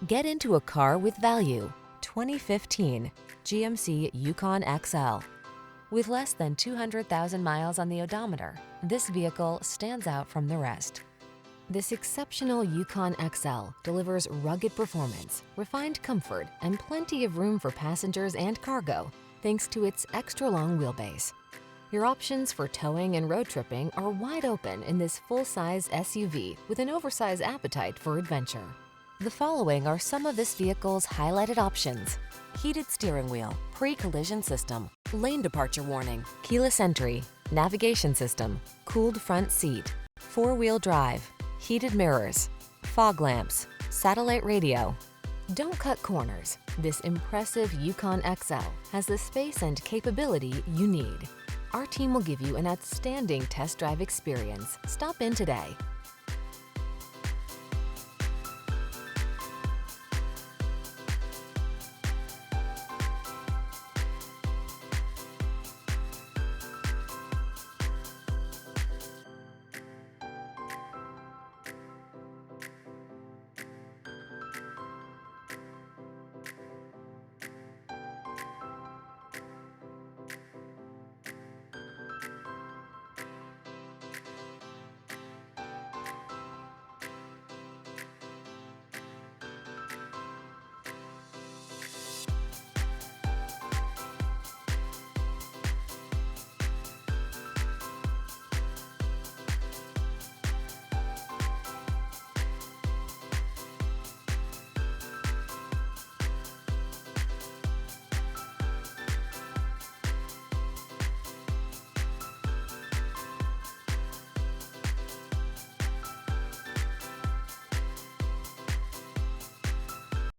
Get into a car with value. 2015 GMC Yukon XL. With less than 200,000 miles on the odometer, this vehicle stands out from the rest. This exceptional Yukon XL delivers rugged performance, refined comfort, and plenty of room for passengers and cargo, thanks to its extra-long wheelbase. Your options for towing and road tripping are wide open in this full-size SUV with an oversized appetite for adventure. The following are some of this vehicle's highlighted options: heated steering wheel, pre-collision system, lane departure warning, keyless entry, navigation system, cooled front seat, four-wheel drive, heated mirrors, fog lamps, satellite radio. Don't cut corners. This impressive Yukon XL has the space and capability you need. Our team will give you an outstanding test drive experience. Stop in today.